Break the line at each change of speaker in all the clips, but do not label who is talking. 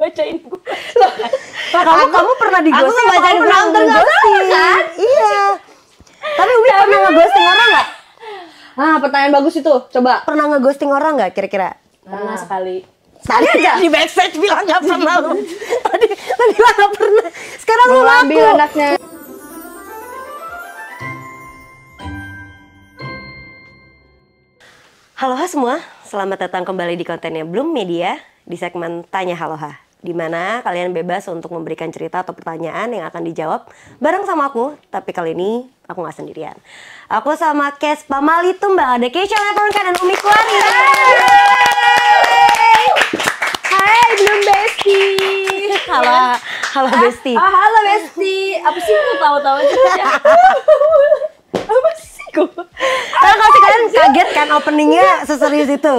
bacain gue.
Kamu pernah di ghosting?
Aku bacain penonton
kan? Iya. Tapi Ubi pernah nge-ghosting orang nggak?
Ah, pertanyaan bagus itu. Coba.
Pernah nge-ghosting orang nggak kira-kira?
Pernah sekali.
Sekali aja? Di backstage bilang nggak pernah lu. Tadi bilang nggak pernah. Sekarang lu
Ambil
ngaku.
anaknya.
Halo semua, selamat datang kembali di kontennya Bloom Media di segmen Tanya Haloha, di mana kalian bebas untuk memberikan cerita atau pertanyaan yang akan dijawab bareng sama aku. Tapi kali ini aku nggak sendirian. Aku sama Kes Pamali Tumbal, ada Keisha Leponkan dan Umi Kuari.
Hai, Bloom Bestie.
Halo Besti.
Halo Bestie. Apa sih lu tahu-tahu aja? Apa sih gue?
Karena pasti kalian kaget kan openingnya seserius itu.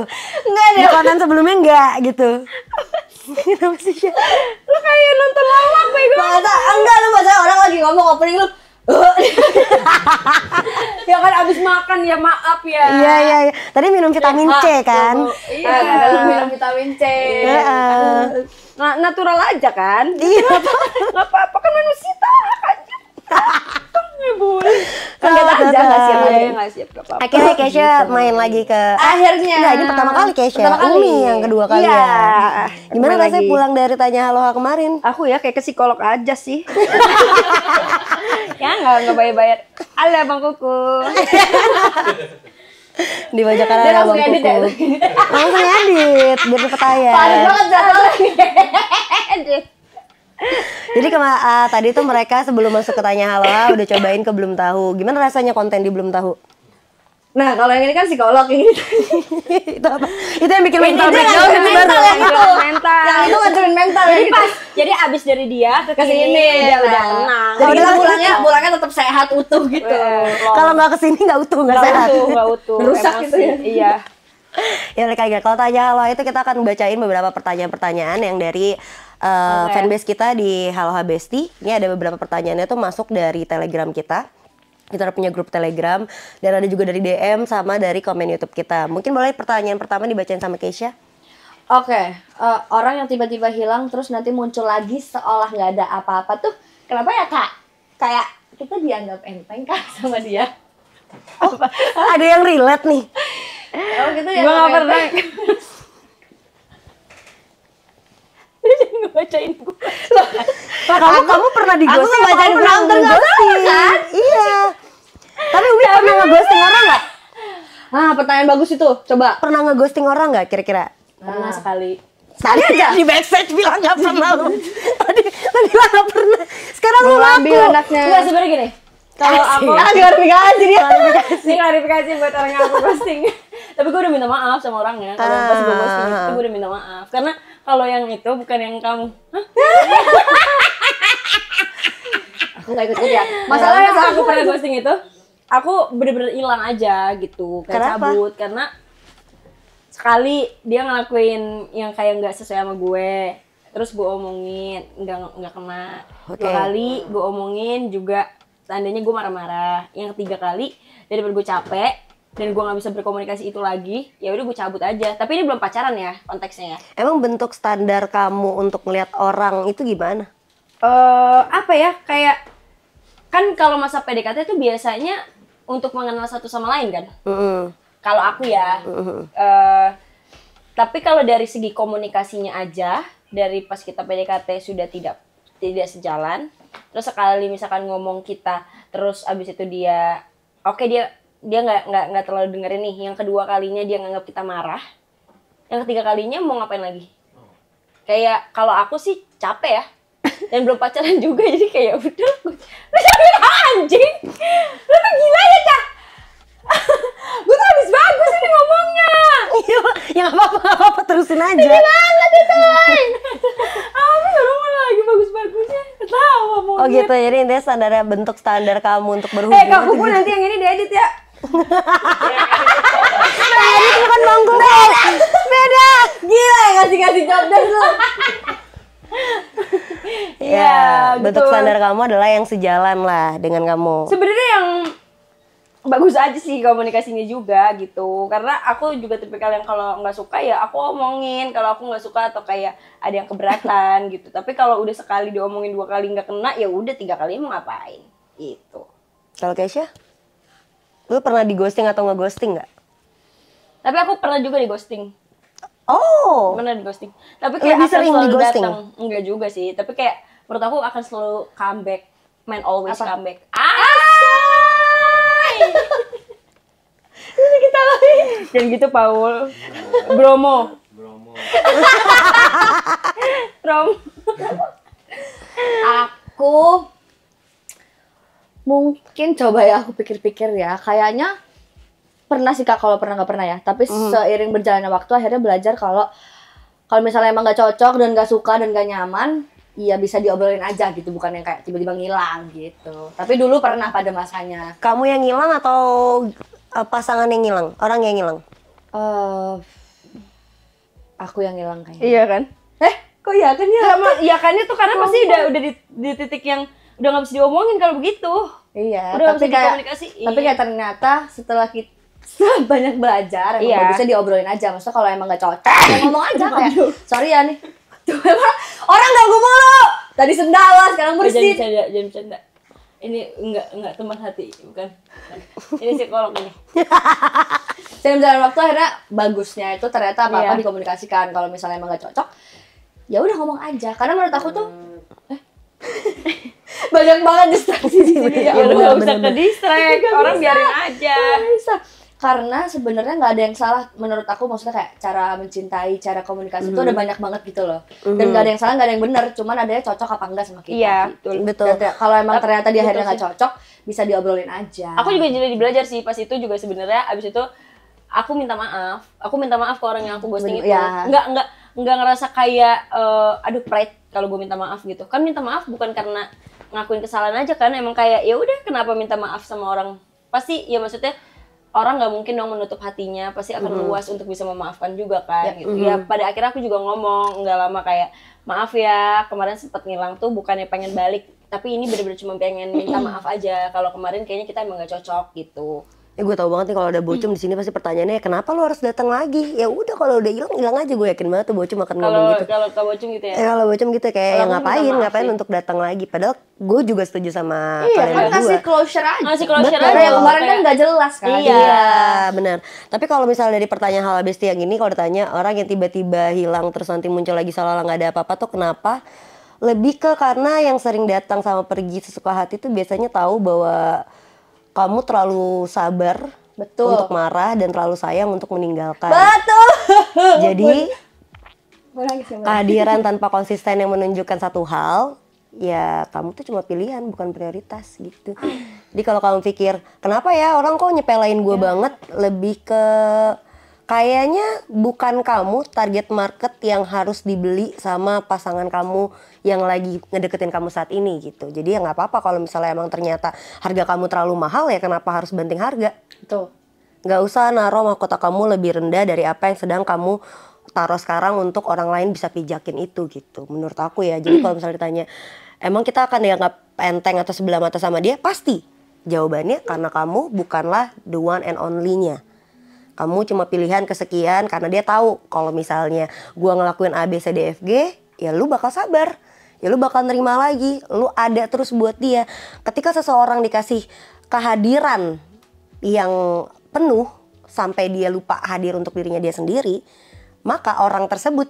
Enggak
Di konten sebelumnya enggak gitu. Kenapa sih?
Lu kayak nonton lawak bego.
Enggak, lu masa orang lagi ngomong opening lu.
Ya kan abis makan ya, maaf ya.
Iya. Tadi minum vitamin C kan?
Iya, lu minum vitamin C. Nah, natural aja kan?
Iya.
Nggak apa-apa kan manusia tahak aja. Kaget aja, nggak siap aja, nggak siap, nggak apa-apa.
Akhirnya Keisha main lagi ke
Akhirnya.
Enggak, ini pertama kali Keisha.
Pertama kali.
Umi yang kedua kali
Iya.
ya. Gimana
Main
rasanya
lagi.
pulang dari Tanya Haloha kemarin?
Aku ya kayak ke psikolog aja sih. Ya nggak bayar-bayar. Halo Bang Kuku.
Dibajakan
Dia
ada
langsung
Bang
edit ya.
Kuku. Langsung edit biar cepet tayang.
Padat banget jadwalnya. Edit.
Jadi tadi tuh mereka sebelum masuk ke Tanya Haloha udah cobain ke Belum Tahu. Gimana rasanya konten di Belum Tahu?
Nah kalau yang ini kan psikolog yang ini.
Itu apa? Itu yang bikin mental
Itu
breakdown
yang
itu
mental,
baru.
yang itu. Mental.
Yang itu ngancurin mental
Jadi
ya.
pas, jadi abis dari dia ke sini dia udah tenang.
Jadi kita
udah
pulangnya tetap sehat utuh gitu.
Kalau nggak kesini nggak utuh, nggak sehat.
nggak utuh.
Rusak
Emosi.
gitu ya.
Iya.
Ya kayak kalau Tanya Haloha itu kita akan bacain beberapa pertanyaan-pertanyaan yang dari fanbase kita di Haloha Besti. Ini ada beberapa pertanyaannya tuh masuk dari Telegram kita. Kita udah punya grup Telegram dan ada juga dari DM sama dari komen YouTube kita. Mungkin boleh pertanyaan pertama dibacain sama Keisha.
Oke, orang yang tiba-tiba hilang terus nanti muncul lagi seolah nggak ada apa-apa tuh. Kenapa ya Kak? Kayak kita dianggap enteng Kak sama dia.
Ada yang relate nih.
Oh gitu ya.
Gue nggak pernah. Ngebacain gue.
Kamu pernah di
Aku
ghosting?
ngebacain
Kamu pernah
penonton
nge-ghosting?
kan?
Iya. Tapi Ubi pernah nge-ghosting orang nggak?
Ah, pertanyaan bagus itu. Coba.
Pernah nge-ghosting orang nggak kira-kira?
Pernah sekali.
Sekali aja? Di backstage bilang nggak pernah lu. Tadi bilang nggak pernah. Sekarang lu ngaku.
Ambil anaknya. Enggak, sebenarnya gini. Kalau aku
klarifikasi dia.
ini klarifikasi buat orang yang aku ghosting. Tapi gue udah minta maaf sama orangnya. Kalau pas gue ghosting itu gue udah minta maaf. Karena kalau yang itu bukan yang kamu. Hah?
Aku nggak ikut ya.
Masalahnya saat aku pernah ghosting itu, aku bener-bener hilang aja gitu, kayak
Kenapa?
cabut karena sekali dia ngelakuin yang kayak nggak sesuai sama gue, terus gue omongin nggak kena.
Oke.
2 kali gue omongin juga, seandainya gue marah-marah. Yang 3 kali daripada gue capek dan gue nggak bisa berkomunikasi itu lagi, ya udah gue cabut aja. Tapi ini belum pacaran ya konteksnya ya.
Emang bentuk standar kamu untuk melihat orang itu gimana?
Apa ya, kayak kan kalau masa PDKT itu biasanya untuk mengenal satu sama lain kan. Kalau aku ya, tapi kalau dari segi komunikasinya aja, dari pas kita PDKT sudah tidak sejalan, terus sekali misalkan ngomong kita, terus abis itu dia, oke, dia nggak terlalu dengerin nih. Yang kedua kalinya dia nganggap kita marah, yang ketiga kalinya mau ngapain lagi? Kayak kalau aku sih capek ya, dan belum pacaran juga, jadi kayak udah, lu capek anjing, lu tuh gila ya Cah. Gue tuh habis bagus ini ngomongnya.
Iya, ya nggak apa-apa, terusin aja.
Ini banget itu. Apa ngomong lagi bagus-bagusnya? Ketawa mau.
Oh gitu, jadi intinya bentuk standar kamu untuk berhubungan.
Kak
itu
Kuku
gitu.
nanti yang ini diedit ya.
Nah, ini bukan Bang Kuku. Beda.
Gila ya ngasih job desk lu.
Ya, bentuk
betul.
standar kamu adalah yang sejalan lah dengan kamu.
Sebenarnya yang bagus aja sih komunikasinya juga gitu, karena aku juga tipikal yang kalau nggak suka ya aku omongin, kalau aku nggak suka atau kayak ada yang keberatan gitu. Tapi kalau udah sekali diomongin 2 kali nggak kena, ya udah 3 kali mau ngapain gitu.
Kalau Kesha, lu pernah di ghosting atau nggak ghosting nggak?
Tapi aku pernah juga di ghosting.
Oh,
Pernah di ghosting. Tapi kayak
lebih
akan
sering
selalu
di ghosting?
datang. Enggak juga sih, tapi kayak menurut aku akan selalu comeback. Man always
Apa?
comeback. Ini kita lagi. Dan gitu Paul. Bromo. Rom.
Aku mungkin coba ya aku pikir-pikir ya. Kayaknya pernah sih Kak, kalau pernah nggak pernah ya. Tapi seiring berjalannya waktu akhirnya belajar kalau misalnya emang nggak cocok dan nggak suka dan nggak nyaman, iya bisa diobrolin aja gitu, bukan yang kayak tiba-tiba ngilang gitu. Tapi dulu pernah pada masanya.
kamu yang ngilang atau pasangan yang ngilang? Orang yang ngilang?
Aku yang ngilang kayaknya.
Iya kan?
Kok ya kan ya?
Sama iya kan itu karena pasti udah di titik yang udah nggak bisa diomongin kalau begitu.
Iya,
Udah nggak
tapi
bisa
kayak
dikomunikasiin.
tapi kayak ternyata setelah kita banyak belajar, emang
Iya.
bagusnya diobrolin aja. Maksudnya kalau emang nggak cocok, ya ngomong aja kayak, sorry ya nih. Tuh, emang orang ganggu mulu. Tadi sendawa, sekarang
Jangan
bersih.
bercanda, jangan bercanda. Ini enggak teman hati, bukan. Ini psikolog ini.
Seiring berjalan waktu akhirnya bagusnya itu ternyata apa-apa
Iya.
dikomunikasikan. Kalau misalnya emang nggak cocok, ya udah ngomong aja. Karena menurut aku tuh banyak banget distraksi di sini ya.
Ya udah nggak usah
bener-bener.
ke distract, orang biarin aja.
Nggak bisa. Karena sebenarnya nggak ada yang salah menurut aku, maksudnya kayak cara mencintai, cara komunikasi itu ada banyak banget gitu loh. Dan nggak ada yang salah, nggak ada yang benar, cuman ada yang cocok apa enggak sama kita.
Iya,
gitu.
betul.
Dan kalau emang ternyata dia
Betul
akhirnya nggak
sih.
cocok, bisa diobrolin aja.
Aku juga jadi belajar sih pas itu juga sebenarnya abis itu aku minta maaf. Aku minta maaf ke orang yang aku ghosting itu.
Iya.
Nggak ngerasa kayak aduh pride kalau gue minta maaf gitu. Kan minta maaf bukan karena ngakuin kesalahan aja kan, emang kayak ya udah kenapa minta maaf sama orang. Pasti ya maksudnya orang nggak mungkin dong menutup hatinya, pasti akan luas untuk bisa memaafkan juga kan gitu. Ya pada akhirnya aku juga ngomong nggak lama kayak maaf ya kemarin sempet ngilang tuh bukannya pengen balik, tapi ini bener-bener cuma pengen minta maaf aja kalau kemarin kayaknya kita emang nggak cocok gitu.
Gue tahu banget nih kalau ada bocum di sini pasti pertanyaannya kenapa lu harus datang lagi? Ya udah kalau udah hilang aja, gue yakin banget tuh bocum akan ngomong gitu.
Kalau Bocum gitu ya.
Kalau bocum gitu kayak
Kalau
ya
aku minta maaf
ngapain
sih.
untuk datang lagi? Padahal gue juga setuju sama
Iya,
kalian
kan
berdua.
ngasih closure aja.
Ngasih closure
Betul.
aja.
Karena yang kemarin kan
Kayak-
nggak jelas kan.
Iya.
Iya, benar. Tapi kalau misalnya dari pertanyaan hal besti yang ini, kalau ditanya orang yang tiba-tiba hilang terus nanti muncul lagi seolah-olah nggak ada apa-apa tuh kenapa? Lebih ke karena yang sering datang sama pergi sesuka hati tuh biasanya tahu bahwa kamu terlalu sabar
Betul.
untuk marah dan terlalu sayang untuk meninggalkan.
Betul.
Jadi
Menangis ya, Mbak.
kehadiran tanpa konsisten yang menunjukkan satu hal, ya kamu tuh cuma pilihan bukan prioritas gitu. Jadi kalau kamu pikir kenapa ya orang kok nyepelain gue banget, lebih ke kayaknya bukan kamu target market yang harus dibeli sama pasangan kamu yang lagi ngedeketin kamu saat ini gitu. Jadi ya nggak apa-apa kalau misalnya emang ternyata harga kamu terlalu mahal, ya kenapa harus banting harga?
Betul.
Nggak usah naruh mahkota kamu lebih rendah dari apa yang sedang kamu taruh sekarang untuk orang lain bisa pijakin itu gitu. Menurut aku ya. Jadi kalau misalnya ditanya, emang kita akan dianggap enteng atau sebelah mata sama dia? Pasti. Jawabannya karena kamu bukanlah the one and only-nya. Kamu cuma pilihan kesekian karena dia tahu kalau misalnya gua ngelakuin A, B, C, D, F, G, ya lu bakal sabar. Ya lu bakal nerima lagi. Lu ada terus buat dia. Ketika seseorang dikasih kehadiran yang penuh sampai dia lupa hadir untuk dirinya dia sendiri, maka orang tersebut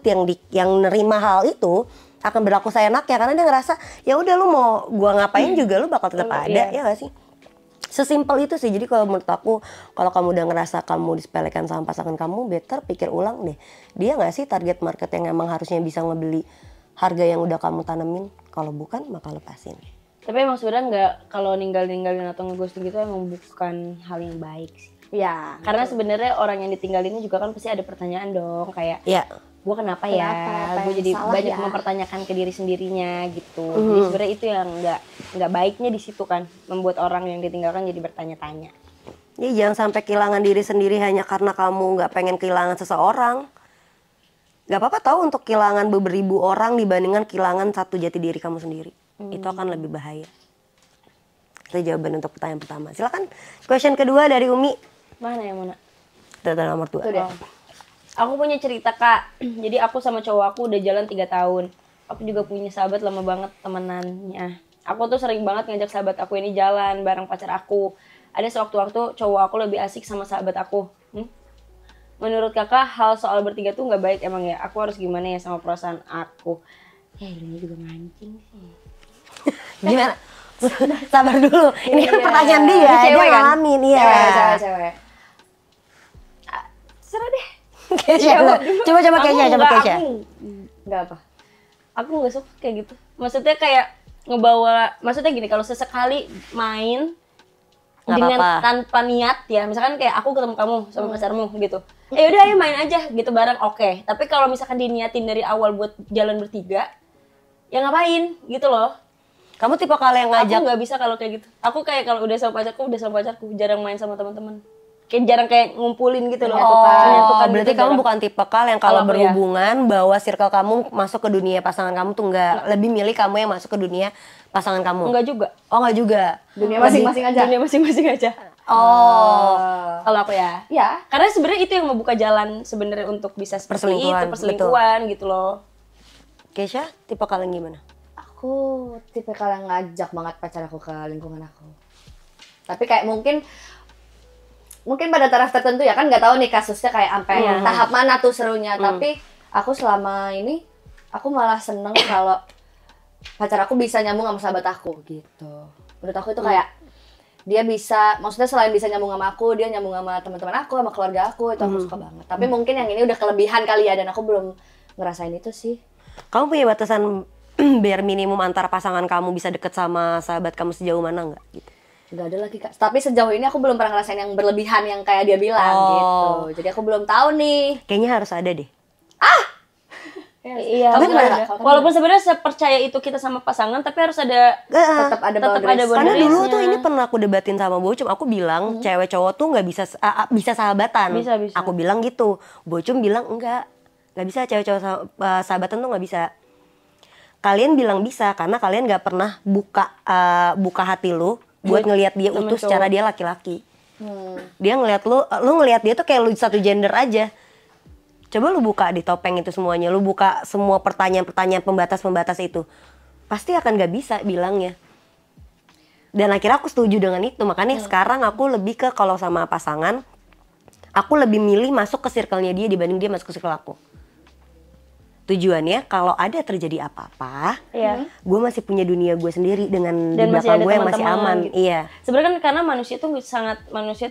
yang nerima hal itu akan berlaku seenaknya karena dia ngerasa ya udah lu mau gua ngapain juga lu bakal tetap ada, ya gak sih? Sesimpel itu sih. Jadi kalau menurut aku, kalau kamu udah ngerasa kamu disepelekan sama pasangan kamu, better pikir ulang deh, dia nggak sih target market yang emang harusnya bisa ngebeli harga yang udah kamu tanemin? Kalau bukan, maka lepasin.
Tapi emang sebenarnya nggak, kalau ninggalin atau ngeghosting gitu emang bukan hal yang baik sih.
Iya.
Karena sebenarnya orang yang ditinggalinnya juga kan pasti ada pertanyaan dong, kayak
Ya,
gue kenapa
Kenapa?
ya,
Apa
gue
yang
jadi
salah
banyak
ya?
mempertanyakan ke diri sendirinya gitu. Jadi sebenarnya itu yang nggak baiknya di situ kan, membuat orang yang ditinggalkan jadi bertanya-tanya.
ya jangan sampai kehilangan diri sendiri hanya karena kamu nggak pengen kehilangan seseorang. Gak apa-apa tahu untuk kehilangan beribu orang dibandingkan kehilangan satu jati diri kamu sendiri. Itu akan lebih bahaya. Itu jawaban untuk pertanyaan pertama. Silakan question kedua dari Umi.
Mana yang mana?
Data nomor 2.
Tuh deh.
Aku punya cerita Kak. Jadi aku sama cowok aku udah jalan 3 tahun. Aku juga punya sahabat lama banget temenannya. Aku tuh sering banget ngajak sahabat aku ini jalan bareng pacar aku. Ada sewaktu-waktu cowok aku lebih asik sama sahabat aku. Menurut kakak hal soal bertiga tuh nggak baik emang ya? Aku harus gimana ya sama perasaan aku? Ya ini juga mancing sih.
Gimana? Sabar dulu. Ini kan
Iya.
pertanyaan dia.
Ini cewek
Dia
kan?
ngalamin. Iya.
Cewek.
Serah deh.
Kesha. Coba Kesha.
Enggak apa.
Aku nggak suka kayak gitu. Maksudnya kayak ngebawa, maksudnya gini, kalau sesekali main
Nggak
dengan
apa-apa.
tanpa niat ya, misalkan kayak aku ketemu kamu sama pacarmu gitu, udah ayo main aja gitu bareng, oke. Tapi kalau misalkan diniatin dari awal buat jalan bertiga, ya ngapain gitu loh.
Kamu tipe kalian yang
Aku
ngajak
nggak bisa kalau kayak gitu. Aku kayak kalau udah sama pacarku, jarang main sama teman-teman. Kayak jarang kayak ngumpulin gitu loh. Menyatukan
berarti
gitu
kamu
jarang.
bukan tipe yang kalau
Kalau aku ya.
berhubungan bawa circle kamu masuk ke dunia pasangan kamu tuh enggak. Lebih milih kamu yang masuk ke dunia pasangan kamu.
Enggak juga.
Oh, enggak juga.
Dunia masing-masing aja.
Dunia masing-masing aja.
Oh.
Kalau aku ya.
Ya.
Karena sebenarnya itu yang membuka jalan sebenarnya untuk bisa seperti
Perselingkuhan,
itu, perselingkuhan gitu loh.
Kesha, tipe kalian gimana?
Aku tipe yang ngajak banget pacar aku ke lingkungan aku. Tapi kayak mungkin pada taraf tertentu ya, kan nggak tahu nih kasusnya kayak sampai tahap mana tuh serunya. Tapi aku selama ini aku malah seneng kalau pacar aku bisa nyambung sama sahabat aku gitu. Menurut aku itu kayak dia bisa, maksudnya selain bisa nyambung sama aku, dia nyambung sama teman-teman aku, sama keluarga aku, itu aku suka banget. Tapi mungkin yang ini udah kelebihan kali ya, dan aku belum ngerasain itu sih.
Kamu punya batasan bare minimum antara pasangan kamu bisa deket sama sahabat kamu sejauh mana enggak gitu?
Nggak ada lagi Kak. Tapi sejauh ini aku belum pernah ngerasain yang berlebihan yang kayak dia bilang gitu. Jadi aku belum tahu nih.
Kayaknya harus ada deh.
Iya,
Kamu
benar.
gimana, Kak?
Walaupun sebenarnya sepercaya itu kita sama pasangan, tapi harus ada
Tetap ada boundaries.
Karena dulu
boundariesnya.
tuh ini pernah aku debatin sama Bocum, aku bilang cewek cowok tuh nggak bisa bisa sahabatan.
Bisa.
Aku bilang gitu, Bocum bilang nggak bisa cewek cowok sahabatan tuh nggak bisa. Kalian bilang bisa karena kalian nggak pernah buka hati lu buat ngelihat dia
temen
utuh
cowok.
secara dia laki-laki. Dia ngelihat lu ngelihat dia tuh kayak lu satu gender aja. Coba lu buka di topeng itu semuanya, lu buka semua pertanyaan-pertanyaan pembatas-pembatas itu. Pasti akan gak bisa bilangnya. Dan akhirnya aku setuju dengan itu, makanya sekarang aku lebih ke kalau sama pasangan, aku lebih milih masuk ke circle-nya dia dibanding dia masuk ke circle aku. Tujuannya kalau ada terjadi apa-apa, gue masih punya dunia gue sendiri dengan
Dan
di
masih
belakang
ada
gue yang masih
teman-teman
aman.
gitu.
Iya.
Sebenarnya kan karena manusia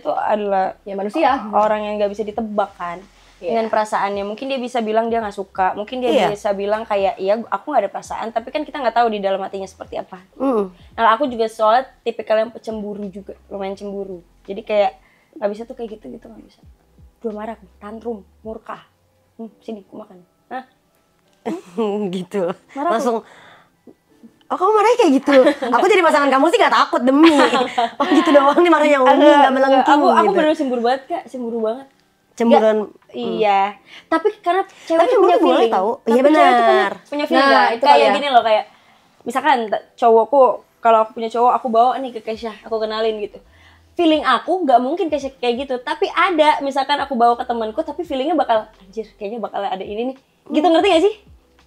tuh adalah
Ya manusia.
orang yang nggak bisa ditebak kan. Dengan perasaannya, mungkin dia bisa bilang dia nggak suka, mungkin dia
Iya.
bisa bilang kayak iya aku nggak ada perasaan, tapi kan kita nggak tahu di dalam hatinya seperti apa. Nah aku juga soalnya tipikal yang pecemburu juga, lumayan cemburu. Jadi kayak nggak bisa tuh kayak gitu nggak bisa. Gue marah, tantrum, murka. Sini aku makan. Hah?
Gitu.
Marah
Langsung oh kamu marahnya kayak gitu. Aku jadi pasangan kamu sih gak takut demi. Oh gitu doang nih marahnya Umi gak melengking
Aku
gitu.
bener cemburu banget Kak, cemburu banget.
Cemburuan.
Iya. Tapi karena cewek
Tapi
tuh punya
cemburu boleh
feeling.
tahu.
Tapi
Iya
cewek tuh
benar.
punya feeling
Nah,
nggak?
itu
Kayak
kali ya.
gini loh, kayak misalkan cowokku, kalau aku punya cowok aku bawa nih ke Kesha, aku kenalin gitu. Feeling aku nggak mungkin Kesha kayak gitu, tapi ada misalkan aku bawa ke temanku, tapi feelingnya bakal anjir, kayaknya bakal ada ini nih. Gitu ngerti gak sih?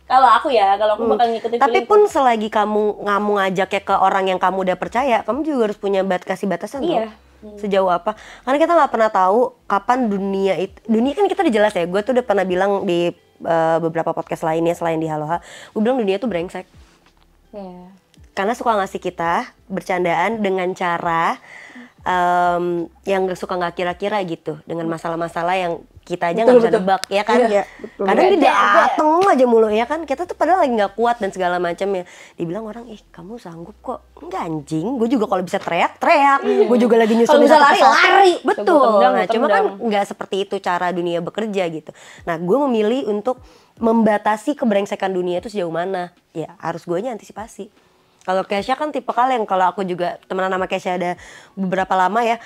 Kalau aku ya, kalau aku bakal ngikutin
Tapi
feelingku.
pun selagi kamu ngajaknya ke orang yang kamu udah percaya, kamu juga harus punya kasih batasan
Iya.
tuh. Sejauh apa? Karena kita nggak pernah tahu kapan dunia kan kita udah jelas ya. Gue tuh udah pernah bilang di beberapa podcast lainnya selain di Haloha, gue bilang dunia tuh brengsek.
Iya.
Karena suka ngasih kita bercandaan dengan cara yang suka nggak kira-kira gitu, dengan masalah-masalah yang kita aja nggak bisa nebak, ya kan?
Iya, betul.
Kadang dia
Beda.
dateng aja mulu, ya kan? Kita tuh padahal lagi nggak kuat dan segala macamnya. Dibilang orang, kamu sanggup kok? Enggak anjing, gue juga kalau bisa teriak, gue juga lagi nyusun.
Kalau bisa lari, lari.
Betul.
Coba tendang,
Nah, cuma kan
tendang.
nggak seperti itu cara dunia bekerja gitu. Nah, gue memilih untuk membatasi kebrengsekan dunia itu sejauh mana. Ya, harus guanya antisipasi. Kalau Kesha kan tipe kalian, kalau aku juga temenan sama Kesha ada beberapa lama ya,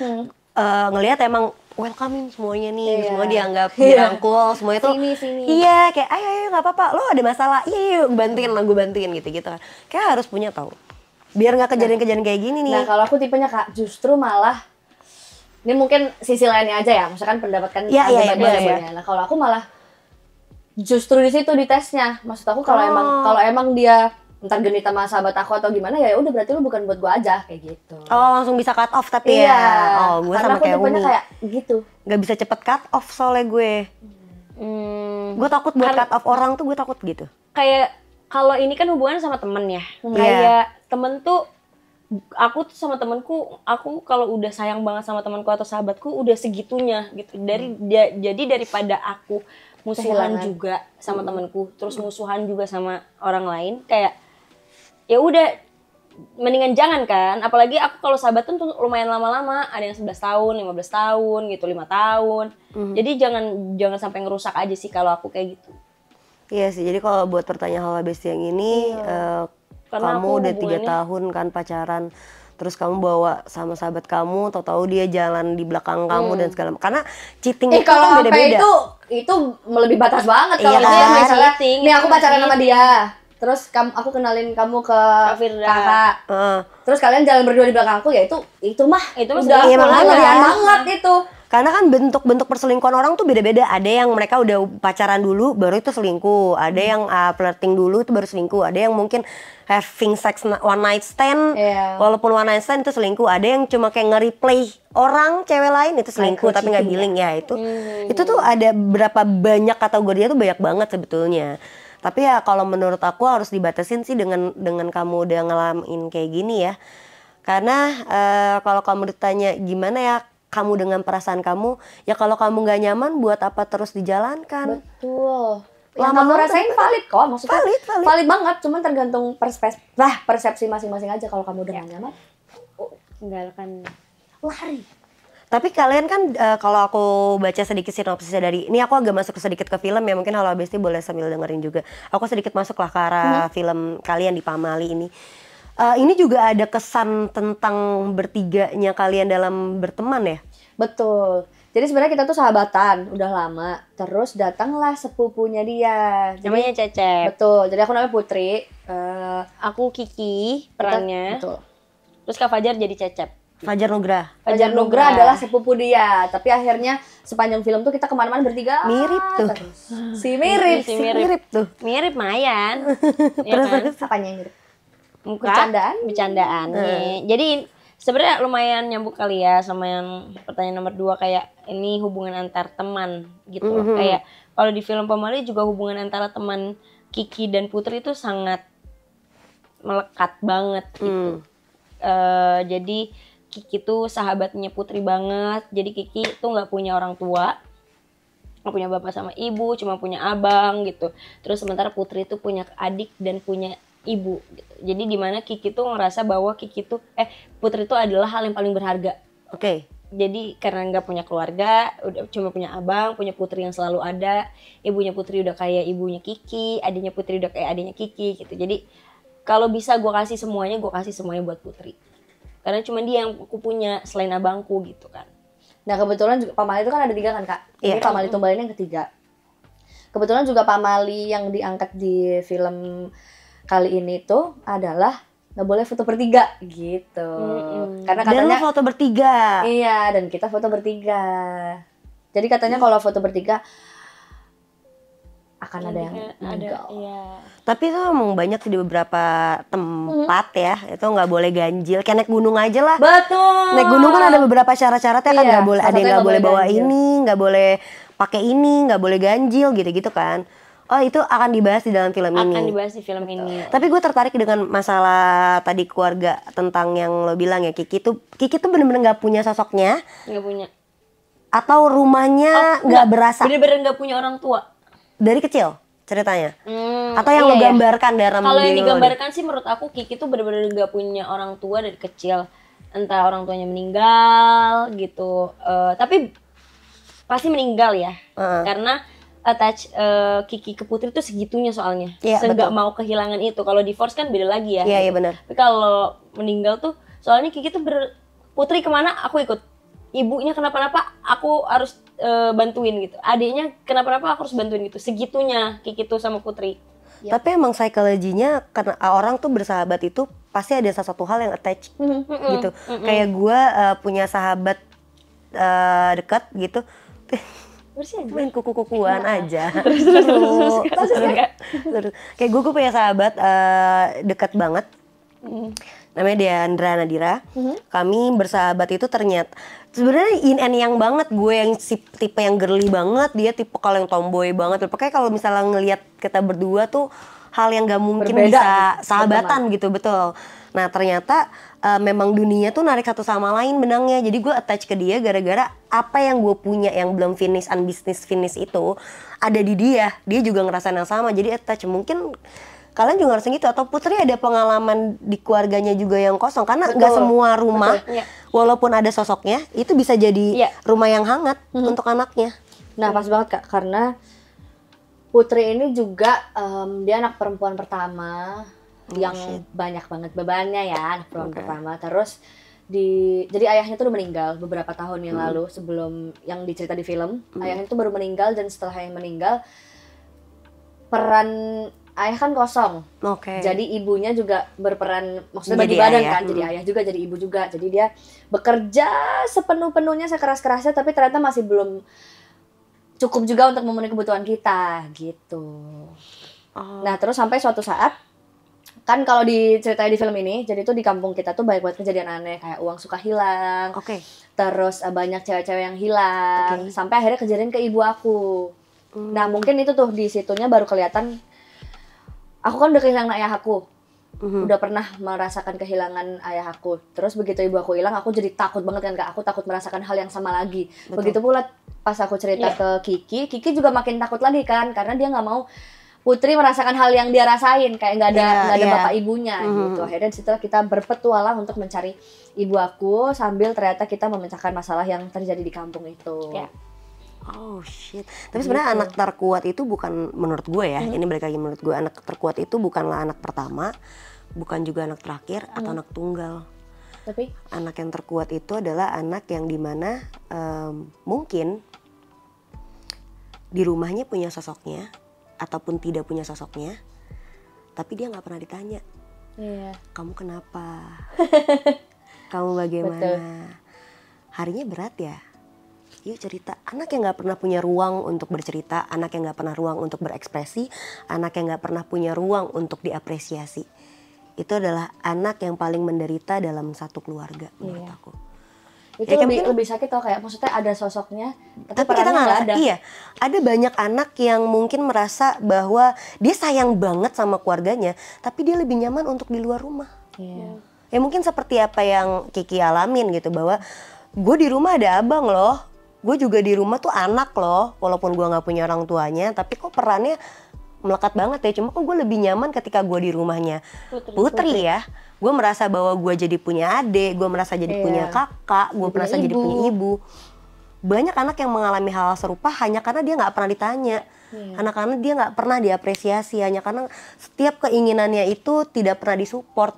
ngelihat emang welcoming semuanya nih,
Iya.
semua dianggap
Iya.
dirangkul, semuanya tuh
Sini.
iya kayak ayo nggak apa-apa, lo ada masalah, iya yuk bantuin lah, gue bantuin gitu kan. Kayak harus punya tahu Biar nggak kejadian-kejadian kayak gini nih.
Nah kalau aku tipenya Kak, justru malah ini mungkin sisi lainnya aja ya, misalkan pendapat kan
Iya,
ada
boleh,
banyak. Nah kalau aku malah justru di situ di tesnya, maksud aku kalau emang dia entar genit sama sahabat aku atau gimana ya udah berarti lu bukan buat gua aja kayak gitu.
Oh langsung bisa cut off tapi
Iya,
ya. Oh gue
karena
sama
aku
kayak
tipenya
Umi.
kayak gitu.
Gak bisa cepet cut off soalnya gue. Gue takut buat cut off orang tuh gue takut gitu.
Kayak kalau ini kan hubungan sama temen ya.
Iya.
Kayak temen tuh aku tuh sama temenku, aku kalau udah sayang banget sama temanku atau sahabatku udah segitunya gitu. Jadi daripada aku musuhan
Kehilangan.
juga sama temanku, terus musuhan juga sama orang lain, kayak ya udah mendingan jangan kan. Apalagi aku kalau sahabat tuh lumayan lama-lama, ada yang 11 tahun, 15 tahun gitu, 5 tahun. Jadi jangan sampai ngerusak aja sih kalau aku kayak gitu.
Iya sih, jadi kalau buat pertanyaan Hala Besti yang ini,
Karena
kamu
aku
udah 3
hubungannya-
tahun kan pacaran, terus kamu bawa sama sahabat kamu, tahu-tahu dia jalan di belakang kamu dan segala macam. Karena cheating itu
Kalau
kan
sampai
beda-beda.
itu melebihi batas banget kalau
Iya
misalnya,
kan?
misalnya
Cheating,
nih aku
itu
pacaran sama
cheating.
dia, terus aku kenalin kamu ke
Firda.
kakak,
Heeh.
terus kalian jalan berdua di belakang aku, ya itu mah
Itu mah
udah
Iya, makanya
pelarian
kan.
banget itu.
Karena kan bentuk-bentuk perselingkuhan orang tuh beda-beda. Ada yang mereka udah pacaran dulu baru itu selingkuh. Ada yang flirting dulu itu baru selingkuh. Ada yang mungkin having sex one night stand.
Iya.
Walaupun one night stand itu selingkuh. Ada yang cuma kayak nge-replay orang cewek lain itu selingkuh tapi nggak
Micro-cheating
bilang ya itu tuh ada berapa banyak kategorinya tuh banyak banget sebetulnya. Tapi ya kalau menurut aku harus dibatasin sih dengan kamu udah ngalamin kayak gini ya. Karena kalau kamu ditanya gimana ya kamu dengan perasaan kamu, ya kalau kamu nggak nyaman buat apa terus dijalankan.
Betul. Yang
Lama-lama
kamu rasain valid kok, maksudnya
Valid.
banget, cuman tergantung persepsi masing-masing aja. Kalau kamu udah gak nyaman,
tinggalkan.
lari.
Tapi kalian kan kalau aku baca sedikit sinopsisnya dari ini, aku agak masuk sedikit ke film ya, mungkin Halo Besti boleh sambil dengerin juga. Aku sedikit masuk lah ke arah film kalian di Pamali ini. Ini juga ada kesan tentang bertiganya kalian dalam berteman ya?
Betul. Jadi sebenarnya kita tuh sahabatan udah lama. Terus datanglah sepupunya dia.
Namanya Cecep.
Betul. Jadi aku namanya Putri.
Aku Kiki perannya.
Betul.
Terus Kak Fajar jadi Cecep.
Fajar Nugrah.
Fajar Nugra adalah sepupu dia. Tapi akhirnya sepanjang film tuh kita kemana-mana bertiga.
Mirip tuh.
Terus. Si mirip.
Mirip
tuh.
Mirip Mayan. Ya kan?
Apanya yang mirip?
Muka
Bercandaan?
Iya. Jadi sebenarnya lumayan nyambung kali ya sama yang pertanyaan nomor 2, kayak ini hubungan antar teman gitu loh. Kayak kalau di film Pamali juga hubungan antara teman Kiki dan Putri itu sangat melekat banget gitu. Jadi Kiki tuh sahabatnya Putri banget. Jadi Kiki tuh nggak punya orang tua, nggak punya bapak sama ibu, cuma punya abang gitu. Terus sementara Putri tuh punya adik dan punya ibu gitu. Jadi dimana Kiki tuh ngerasa bahwa Putri tuh adalah hal yang paling berharga.
Oke.
Jadi karena nggak punya keluarga, udah cuma punya abang, punya Putri yang selalu ada. Ibunya Putri udah kayak ibunya Kiki, adiknya Putri udah kayak adiknya Kiki gitu. Jadi kalau bisa gue kasih semuanya buat Putri. Karena cuma dia yang aku punya selain abangku gitu kan.
Nah kebetulan juga Pamali itu kan ada 3 kan Kak. Ini
Iya.
Pamali Tumbal ini yang ketiga. Kebetulan juga Pamali yang diangkat di film kali ini tuh adalah nggak boleh foto bertiga gitu. Karena
Dan
katanya
lu foto bertiga.
iya, dan kita foto bertiga. Jadi katanya kalau foto bertiga akan ada yang meninggal.
Iya.
Tapi itu emang banyak sih di beberapa tempat ya. Itu nggak boleh ganjil. Kayak naik gunung aja lah.
Betul.
Naik gunung kan ada beberapa syarat-syaratnya kan,
Iya,
nggak boleh,
salah
ada yang
satunya
nggak boleh bawa
ganjil.
ini, nggak boleh pakai ini, nggak boleh ganjil gitu-gitu kan. Oh itu akan dibahas di dalam film ini.
Akan dibahas di film ini.
Tapi gue tertarik dengan masalah tadi keluarga, tentang yang lo bilang ya, Kiki tuh bener-bener nggak punya sosoknya,
Nggak punya.
atau rumahnya nggak berasa
Bener-bener nggak punya orang tua.
dari kecil ceritanya, atau yang lo
iya.
gambarkan dalam
Kalau yang
diri lo
digambarkan sih menurut aku Kiki tuh bener-bener gak punya orang tua dari kecil. Entah orang tuanya meninggal gitu. Tapi pasti meninggal ya. Karena attach Kiki ke Putri tuh segitunya soalnya.
Iya,
Nggak
betul.
mau kehilangan itu. Kalau divorce kan beda lagi ya.
Iya, iya benar.
Tapi kalau meninggal tuh soalnya Kiki tuh Putri kemana aku ikut. Ibunya kenapa-napa aku harus bantuin gitu. Adiknya kenapa-napa aku harus bantuin gitu. Segitunya Kiki tuh sama Putri.
Tapi emang psikologinya karena orang tuh bersahabat itu pasti ada sesuatu hal yang attach gitu. Kayak gue punya sahabat dekat gitu, main kuku-kukuan aja. Terus. Kayak gue punya sahabat dekat banget. Namanya Deandra Nadira. Kami bersahabat itu ternyata sebenarnya yin and yang banget. Gue yang tipe yang girly banget, dia tipe kalau yang tomboy banget. Pokoknya kalau misalnya ngelihat kita berdua tuh hal yang gak mungkin
berbeda,
bisa sahabatan gitu, betul. Nah ternyata memang dunia tuh narik satu sama lain benangnya. Jadi gue attach ke dia gara-gara apa yang gue punya yang belum finish, unbusiness finish itu ada di dia. Dia juga ngerasain yang sama, jadi attach. Mungkin kalian juga ngerasain gitu. Atau Putri ada pengalaman di keluarganya juga yang kosong. Karena nggak semua rumah, walaupun ada sosoknya, itu bisa jadi rumah yang hangat untuk anaknya.
Nah pas banget Kak, karena Putri ini juga dia anak perempuan pertama yang banyak banget bebannya ya, anak perempuan pertama. Terus jadi ayahnya tuh udah meninggal beberapa tahun yang lalu sebelum yang dicerita di film. Ayahnya tuh baru meninggal, dan setelah ayah meninggal peran ayah kan kosong. Jadi ibunya juga berperan, maksudnya bagi badan kan. Jadi ayah juga jadi ibu juga. Jadi dia bekerja sepenuh-penuhnya, sekeras-kerasnya, tapi ternyata masih belum cukup juga untuk memenuhi kebutuhan kita gitu. Nah terus sampai suatu saat, kan kalau diceritain di film ini, jadi tuh di kampung kita tuh banyak banget kejadian aneh, kayak uang suka hilang, terus banyak cewek-cewek yang hilang, sampai akhirnya kejadian ke ibu aku. Nah mungkin itu tuh di situnya baru kelihatan, aku kan udah kehilangan ayah aku, udah pernah merasakan kehilangan ayah aku. Terus begitu ibu aku hilang, aku jadi takut banget kan Kak, aku takut merasakan hal yang sama lagi. Begitu pula pas aku cerita ke Kiki juga makin takut lagi kan, karena dia nggak mau Putri merasakan hal yang dia rasain, kayak nggak ada bapak ibunya gitu. Akhirnya disitulah kita berpetualang untuk mencari ibu aku, sambil ternyata kita memecahkan masalah yang terjadi di kampung itu.
Oh shit. Tapi sebenarnya anak terkuat itu bukan, menurut gue ya, ini balik lagi menurut gue, anak terkuat itu bukanlah anak pertama, bukan juga anak terakhir atau anak tunggal.
Tapi
anak yang terkuat itu adalah anak yang dimana mungkin di rumahnya punya sosoknya ataupun tidak punya sosoknya, tapi dia nggak pernah ditanya, kamu kenapa, kamu bagaimana, harinya berat ya, yuk cerita. Anak yang nggak pernah punya ruang untuk bercerita, anak yang nggak pernah ruang untuk berekspresi, anak yang nggak pernah punya ruang untuk diapresiasi, itu adalah anak yang paling menderita dalam satu keluarga menurut aku.
Itu ya, lebih sakit kalau kayak maksudnya ada sosoknya tapi
kita nggak
ada.
Iya, ada banyak anak yang mungkin merasa bahwa dia sayang banget sama keluarganya, tapi dia lebih nyaman untuk di luar rumah. Ya mungkin seperti apa yang Kiki alamin gitu, bahwa gue di rumah ada abang loh, gue juga di rumah tuh anak loh, walaupun gue nggak punya orang tuanya, tapi kok perannya melekat banget ya. Cuma kok gue lebih nyaman ketika gue di rumahnya Putri ya. Gue merasa bahwa gue jadi punya adik, gue merasa jadi punya kakak, gue merasa jadi punya ibu. Banyak anak yang mengalami hal serupa hanya karena dia nggak pernah ditanya, anak-anak dia nggak pernah diapresiasi, hanya karena setiap keinginannya itu tidak pernah disupport.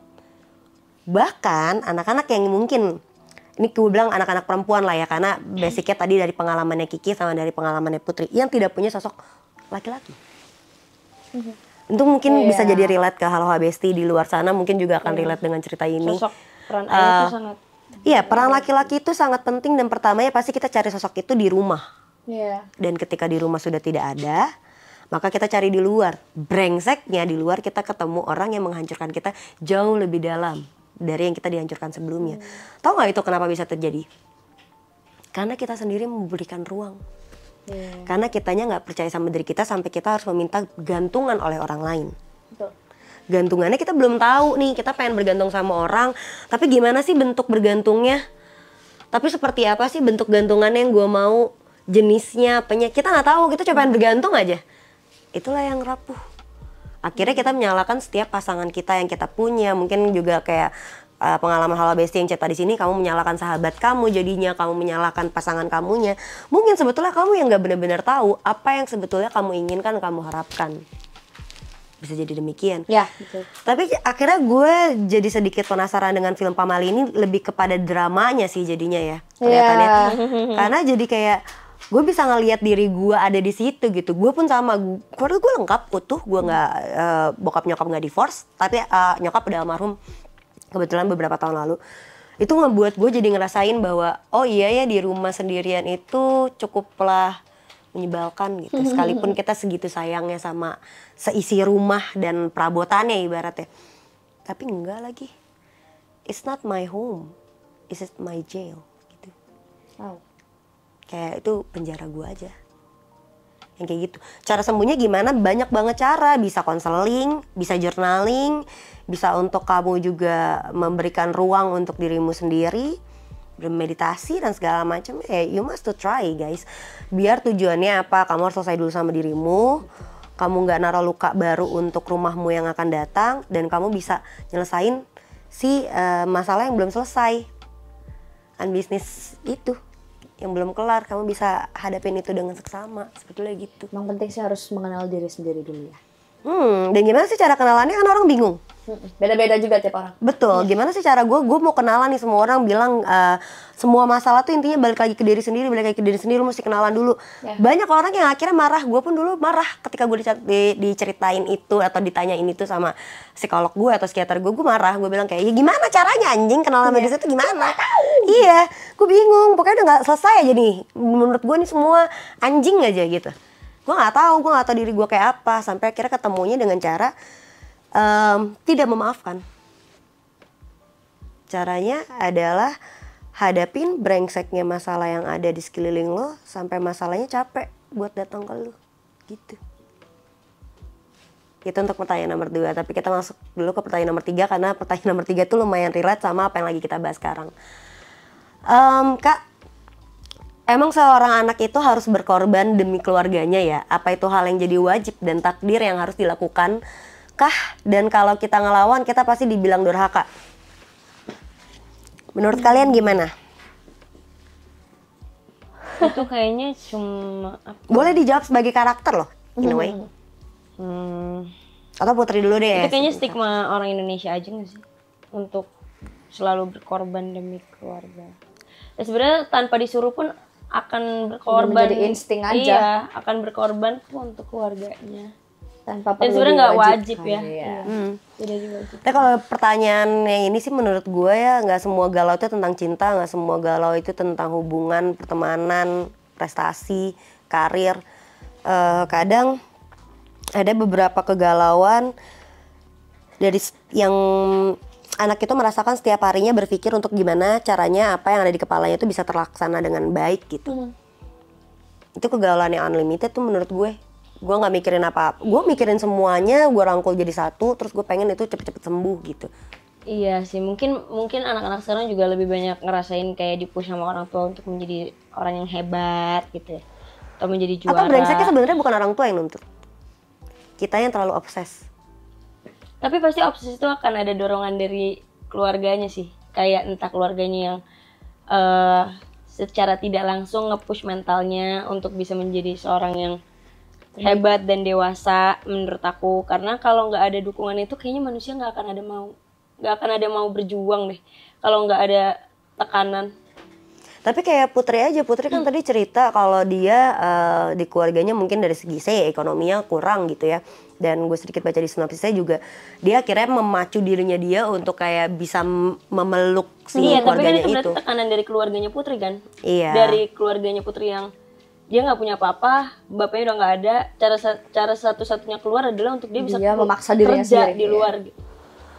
Bahkan anak-anak yang mungkin, ini gue bilang anak-anak perempuan lah ya, karena basicnya tadi dari pengalamannya Kiki sama dari pengalamannya Putri, yang tidak punya sosok laki-laki. Itu mungkin bisa jadi relate ke Halo Habesti di luar sana, mungkin juga akan relate dengan cerita ini.
Sosok peran ayah itu sangat.
Iya, peran laki-laki itu sangat penting, dan pertamanya pasti kita cari sosok itu di rumah. Dan ketika di rumah sudah tidak ada, maka kita cari di luar. Brengseknya di luar kita ketemu orang yang menghancurkan kita jauh lebih dalam dari yang kita dihancurkan sebelumnya. Tahu nggak itu kenapa bisa terjadi? Karena kita sendiri memberikan ruang. Karena kitanya nggak percaya sama diri kita sampai kita harus meminta gantungan oleh orang lain. Gantungannya kita belum tahu nih, kita pengen bergantung sama orang, tapi gimana sih bentuk bergantungnya? Tapi seperti apa sih bentuk gantungannya yang gue mau, jenisnya, apanya, kita nggak tahu, kita cuma pengen bergantung aja. Itulah yang rapuh. Akhirnya kita menyalahkan setiap pasangan kita yang kita punya, mungkin juga kayak pengalaman Halo Besti yang cerita di sini, kamu menyalahkan sahabat kamu, jadinya kamu menyalahkan pasangan kamunya. Mungkin sebetulnya kamu yang nggak benar-benar tahu apa yang sebetulnya kamu inginkan, kamu harapkan. Bisa jadi demikian.
Ya, betul.
Tapi akhirnya gue jadi sedikit penasaran dengan film Pamali ini, lebih kepada dramanya sih jadinya ya kelihatannya. Karena jadi kayak gue bisa ngelihat diri gue ada di situ gitu. Gue pun sama, keluarga gue lengkap utuh, gue nggak bokap nyokap nggak divorce, tapi nyokap udah almarhum. kebetulan beberapa tahun lalu. Itu ngebuat gue jadi ngerasain bahwa oh iya ya, di rumah sendirian itu cukuplah menyebalkan gitu. Sekalipun kita segitu sayangnya sama seisi rumah dan perabotannya ibaratnya. Tapi enggak lagi. It's not my home. It's my jail gitu.
Wow.
Kayak itu penjara gue aja. Yang kayak gitu. Cara sembuhnya gimana? Banyak banget cara. Bisa konseling, bisa journaling, bisa untuk kamu juga memberikan ruang untuk dirimu sendiri, bermeditasi dan segala macam. You must to try guys. Biar tujuannya apa? Kamu harus selesai dulu sama dirimu. Kamu nggak naruh luka baru untuk rumahmu yang akan datang, dan kamu bisa nyelesain si masalah yang belum selesai. Bisnis itu yang belum kelar, kamu bisa hadapin itu dengan seksama, sebetulnya gitu.
Yang penting sih harus mengenal diri sendiri dulu ya.
Dan gimana sih cara kenalannya, kan orang bingung.
Beda-beda juga tiap orang.
Betul, gimana sih cara gue mau kenalan nih, semua orang bilang semua masalah tuh intinya balik lagi ke diri sendiri, lu mesti kenalan dulu. Banyak orang yang akhirnya marah, gue pun dulu marah ketika gue diceritain itu atau ditanyain itu sama psikolog gue atau psikiater gue marah, gue bilang kayak, ya gimana caranya anjing kenalan sama dia itu gimana? Iya, gue bingung, pokoknya udah gak selesai aja nih, menurut gue nih semua anjing aja gitu. Gue gak tahu diri gue kayak apa, sampai akhirnya ketemunya dengan cara tidak memaafkan. Caranya adalah hadapin brengseknya masalah yang ada di sekeliling lo sampai masalahnya capek buat datang ke lo, gitu. Itu untuk pertanyaan nomor 2, tapi kita masuk dulu ke pertanyaan nomor 3 karena pertanyaan nomor 3 tuh lumayan relate sama apa yang lagi kita bahas sekarang. Kak, emang seorang anak itu harus berkorban demi keluarganya ya? Apa itu hal yang jadi wajib dan takdir yang harus dilakukan kah? Dan kalau kita ngelawan, kita pasti dibilang durhaka. Menurut kalian gimana?
Itu kayaknya cuma
Boleh dijawab sebagai karakter loh, in a way. Atau Putri dulu deh.
Itu kayaknya stigma orang Indonesia aja gak sih? Untuk selalu berkorban demi keluarga. Ya sebenarnya tanpa disuruh pun akan berkorban.
Udah menjadi insting aja.
Iya, akan berkorban pun untuk keluarganya.
Tanpa
Dan
perlu
sebenarnya nggak wajib ya.
Iya.
Tidak diwajib.
Tapi kalau pertanyaannya ini sih menurut gue ya, nggak semua galau itu tentang cinta, nggak semua galau itu tentang hubungan, pertemanan, prestasi, karir. Kadang ada beberapa kegalauan dari yang anak itu merasakan setiap harinya, berpikir untuk gimana caranya apa yang ada di kepalanya itu bisa terlaksana dengan baik gitu. Itu kegalauan yang unlimited tuh menurut gue. Gue nggak mikirin apa-apa, gue mikirin semuanya, gue rangkul jadi satu, terus gue pengen itu cepet-cepet sembuh gitu.
Iya sih, mungkin anak-anak sekarang juga lebih banyak ngerasain kayak dipush sama orang tua untuk menjadi orang yang hebat gitu ya, atau menjadi juara.
Atau brengseknya sebenarnya bukan orang tua yang nuntut, kita yang terlalu obses.
Tapi pasti obses itu akan ada dorongan dari keluarganya sih, kayak entah keluarganya yang secara tidak langsung nge-push mentalnya untuk bisa menjadi seorang yang hebat dan dewasa menurut aku. Karena kalau nggak ada dukungan itu kayaknya manusia nggak akan ada mau berjuang deh kalau nggak ada tekanan.
Tapi kayak Putri aja, Putri kan tadi cerita kalau dia di keluarganya mungkin dari segi ekonominya kurang gitu ya. Dan gue sedikit baca di sinopsisnya juga, dia akhirnya memacu dirinya dia untuk kayak bisa memeluk si keluarganya
tapi kan
itu.
Tekanan dari keluarganya Putri kan.
Iya.
Dari keluarganya Putri yang dia nggak punya apa-apa, bapaknya udah nggak ada. Cara satu-satunya keluar adalah untuk dia bisa
memaksa dirinya
kerja
sendiri,
di luar gitu.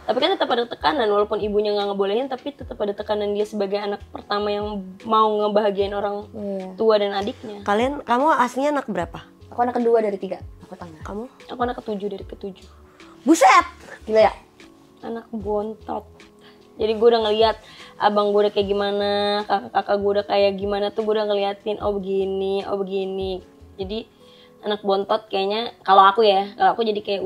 Tapi kan tetap ada tekanan, walaupun ibunya nggak ngebolehin, tapi tetap ada tekanan dia sebagai anak pertama yang mau ngebahagiain orang tua dan adiknya.
Kamu aslinya anak berapa?
Aku anak kedua dari 3, aku tengah.
Kamu?
Aku anak ke-7 dari ke-7.
Buset!
Gila ya?
Anak bontot. Jadi gue udah ngeliat abang gue udah kayak gimana, kakak-kakak gue udah kayak gimana tuh, gue udah ngeliatin oh begini. Jadi anak bontot kayaknya, kalau aku jadi kayak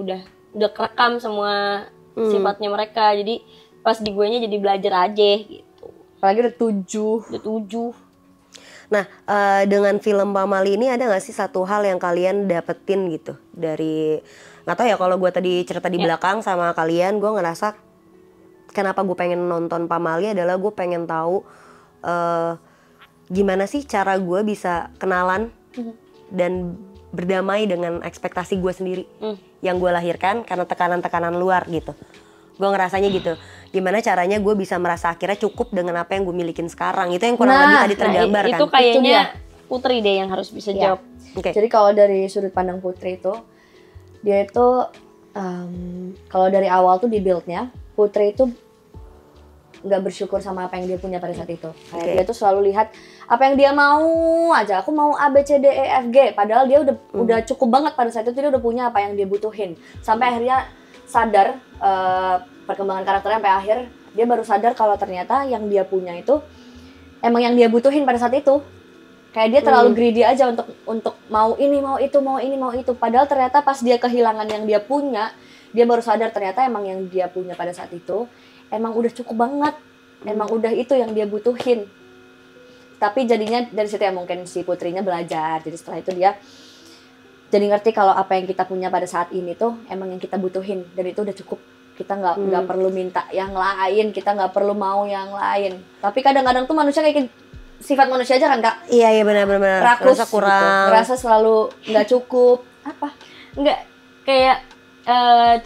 udah kerekam semua sifatnya mereka. Jadi pas di guenya jadi belajar aja gitu.
Apalagi udah 7.
Nah, dengan film Pamali ini ada gak sih satu hal yang kalian dapetin gitu dari, nggak tahu ya, kalau gue tadi cerita di belakang sama kalian, gue ngerasa kenapa gue pengen nonton Pamali adalah gue pengen tahu gimana sih cara gue bisa kenalan dan berdamai dengan ekspektasi gue sendiri yang gue lahirkan karena tekanan-tekanan luar gitu. Gue ngerasanya gitu. gimana caranya gue bisa merasa akhirnya cukup dengan apa yang gue milikin sekarang. Itu yang kurang lebih tadi tergambar kan.
Itu kayaknya Putri deh yang harus bisa jawab.
Jadi kalau dari sudut pandang Putri itu, dia itu kalau dari awal tuh di build-nya, Putri itu nggak bersyukur sama apa yang dia punya pada saat itu. Kayak dia tuh selalu lihat apa yang dia mau aja. Aku mau A, B, C, D, E, F, G. Padahal dia udah cukup banget pada saat itu, dia udah punya apa yang dia butuhin. Sampai akhirnya sadar, perkembangan karakternya sampai akhir, dia baru sadar kalau ternyata yang dia punya itu emang yang dia butuhin pada saat itu. Kayak dia terlalu greedy aja untuk mau ini, mau itu, mau ini, mau itu. Padahal ternyata pas dia kehilangan yang dia punya, dia baru sadar ternyata emang yang dia punya pada saat itu emang udah cukup banget. Emang udah itu yang dia butuhin. Tapi jadinya dari situ ya mungkin si Putrinya belajar. Jadi setelah itu dia jadi ngerti kalau apa yang kita punya pada saat ini tuh emang yang kita butuhin. Dan itu udah cukup. Kita nggak perlu minta yang lain, kita nggak perlu mau yang lain. Tapi kadang-kadang tuh manusia kayak sifat manusia aja kan Kak?
Iya benar.
Rakus,
Rasa kurang.
Gitu. Ngerasa selalu nggak cukup. Apa?
Nggak, kayak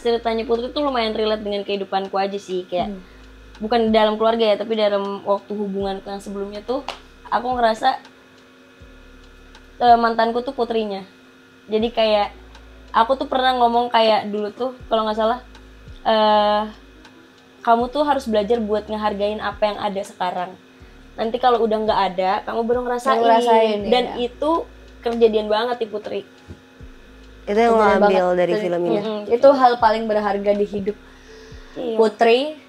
ceritanya Putri tuh lumayan relate dengan kehidupanku aja sih. Kayak bukan dalam keluarga ya, tapi dalam waktu hubunganku yang sebelumnya tuh aku ngerasa mantanku tuh Putrinya. Jadi kayak aku tuh pernah ngomong kayak dulu tuh kalau nggak salah, kamu tuh harus belajar buat ngehargain apa yang ada sekarang. Nanti kalau udah nggak ada, kamu baru ngerasain. Dan itu kejadian banget di Putri.
Itu yang lo ambil dari film ini.
Itu hal paling berharga di hidup Putri.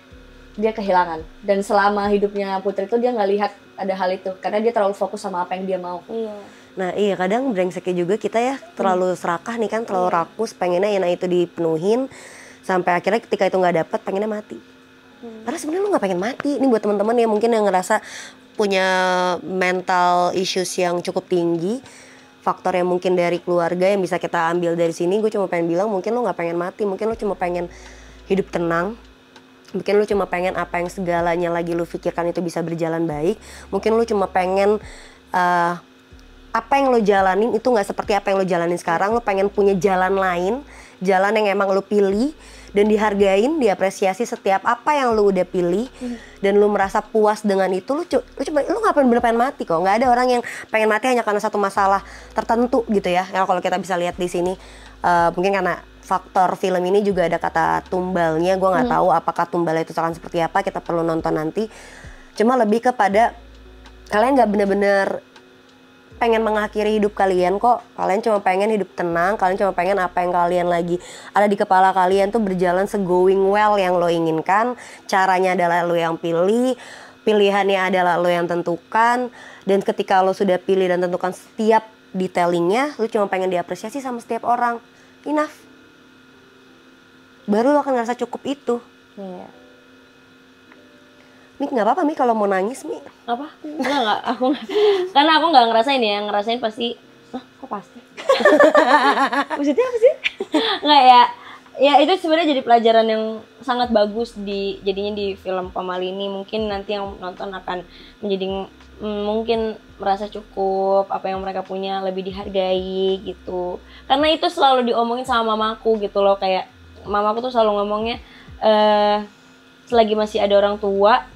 Dia kehilangan. Dan selama hidupnya Putri itu dia nggak lihat ada hal itu. Karena dia terlalu fokus sama apa yang dia mau.
Nah iya, kadang brengseknya juga kita ya terlalu serakah nih kan, terlalu rakus, pengennya yang itu dipenuhin. Sampai akhirnya ketika itu nggak dapet, pengennya mati. Karena sebenarnya lu nggak pengen mati. Ini buat teman-teman yang mungkin yang ngerasa punya mental issues yang cukup tinggi, faktor yang mungkin dari keluarga yang bisa kita ambil dari sini. Gue cuma pengen bilang mungkin lu nggak pengen mati, mungkin lu cuma pengen hidup tenang, mungkin lu cuma pengen apa yang segalanya lagi lu pikirkan itu bisa berjalan baik, mungkin lu cuma pengen apa yang lo jalanin itu nggak seperti apa yang lo jalanin sekarang. Lo pengen punya jalan lain, jalan yang emang lo pilih dan dihargain, diapresiasi setiap apa yang lo udah pilih, dan lo merasa puas dengan itu. Lo nggak bener-bener pengen mati kok. Nggak ada orang yang pengen mati hanya karena satu masalah tertentu gitu ya. Ya kalau kita bisa lihat di sini, mungkin karena faktor film ini juga ada kata tumbalnya. Gue nggak tahu apakah tumbalnya itu akan seperti apa. Kita perlu nonton nanti. Cuma lebih kepada kalian nggak bener-bener pengen mengakhiri hidup kalian kok. Kalian cuma pengen hidup tenang, kalian cuma pengen apa yang kalian lagi ada di kepala kalian tuh berjalan se-going well yang lo inginkan. Caranya adalah lo yang pilih, pilihannya adalah lo yang tentukan. Dan ketika lo sudah pilih dan tentukan setiap detailingnya, lo cuma pengen diapresiasi sama setiap orang. Enough. Baru lo akan ngerasa cukup itu. Mi nggak apa-apa Mi kalau mau nangis Mi.
Apa? Enggak, aku nggak. Karena aku nggak ngerasain ya, yang ngerasain pasti. Kok pasti? Maksudnya apa sih? Nggak ya. Ya itu sebenarnya jadi pelajaran yang sangat bagus jadinya di film Komal ini. Mungkin nanti yang nonton akan menjadi mungkin merasa cukup, apa yang mereka punya lebih dihargai gitu. Karena itu selalu diomongin sama mamaku gitu loh, kayak mamaku tuh selalu ngomongnya selagi masih ada orang tua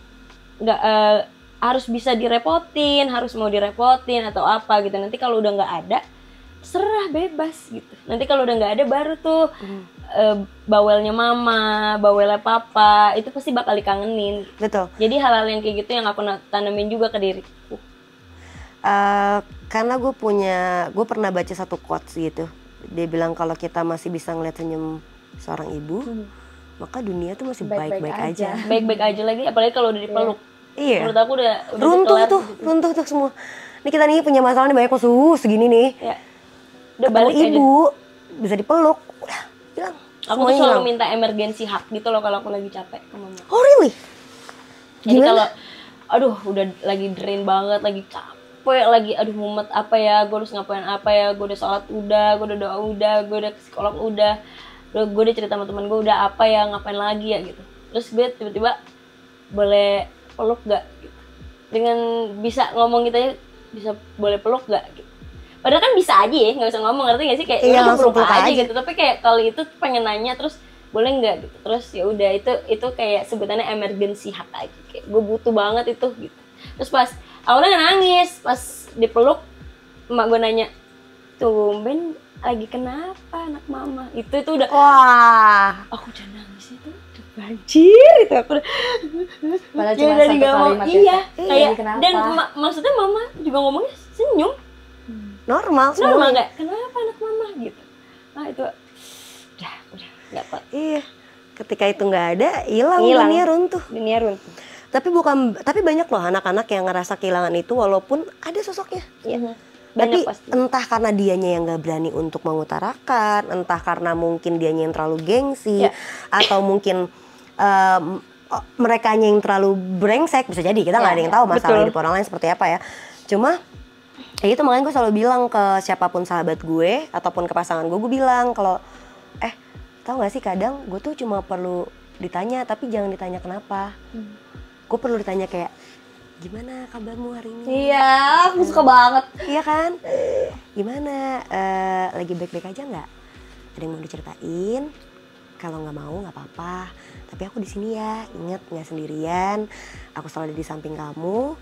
nggak harus bisa direpotin, harus mau direpotin atau apa gitu. Nanti kalau udah nggak ada, serah bebas gitu. Nanti kalau udah nggak ada baru tuh bawelnya mama, bawelnya papa itu pasti bakal dikangenin.
Betul.
Jadi hal-hal yang kayak gitu yang aku tanamin juga ke diriku.
Karena gue pernah baca satu quotes gitu. Dia bilang kalau kita masih bisa ngeliat senyum seorang ibu, maka dunia tuh masih baik-baik aja.
Baik-baik aja lagi, apalagi kalau udah dipeluk.
Iya.
Menurut aku udah
runtuh tuh semua. Ini kita nih punya masalah nih banyak suhu segini nih.
Ya. Udah
ketemu
balik
ibu,
aja.
bisa dipeluk. Udah, bilang.
Aku tuh selalu minta emergency hug gitu loh kalau aku lagi capek sama mama.
Oh really?
Jadi kalau aduh udah lagi drain banget, lagi capek, lagi aduh mumet apa ya, gue harus ngapain apa ya, gue udah sholat udah, gue udah doa udah, gue udah ke psikolog udah, gue udah cerita sama teman gue udah apa ya, ngapain lagi ya gitu. Terus gue tiba-tiba boleh peluk gak gitu. Dengan bisa ngomong gitu aja, bisa boleh peluk gak gitu. Padahal kan bisa aja ya, gak usah ngomong, ngerti gak sih? Kayak
iya,
langsung
peluk
aja gitu. Tapi kayak kali itu pengen nanya, terus boleh nggak gitu. Terus ya udah itu kayak sebutannya emergency hug aja, kayak gue butuh banget itu gitu. Terus pas awalnya nggak nangis, pas dipeluk emak gue nanya, tumben lagi kenapa anak mama, itu udah
Wah,
aku udah nangis itu udah banjir itu aku udah
Padahal
ya
cuma
dari
satu
nggak mau
kalimat
iya
ya.
kayak
Kenapa?
dan maksudnya mama juga ngomongnya senyum
normal
normal
semua.
nggak kenapa anak mama gitu. Nah itu udah nggak apa
Iya. Ketika itu nggak ada, hilang
Hilang.
dunia runtuh.
dunia runtuh.
Tapi banyak loh anak-anak yang ngerasa kehilangan itu walaupun ada sosoknya.
Iya.
Tapi
Banyak pasti.
entah karena dianya yang nggak berani untuk mengutarakan, entah karena mungkin dianya yang terlalu gengsi,
Ya.
atau mungkin merekanya yang terlalu brengsek, bisa jadi kita nggak
Ya,
ada yang tahu masalah
betul.
hidup orang lain seperti apa ya. Cuma ya itu makanya gue selalu bilang ke siapapun sahabat gue ataupun ke pasangan gue bilang kalau tahu nggak sih kadang gue tuh cuma perlu ditanya tapi jangan ditanya kenapa. Gue perlu ditanya kayak gimana kabarmu hari ini?
Iya, aku suka banget.
Iya kan? Gimana? Lagi baik-baik aja nggak? Ada yang mau diceritain? Kalau nggak mau nggak apa-apa. Tapi aku di sini ya. Ingat nggak sendirian. Aku selalu ada di samping kamu.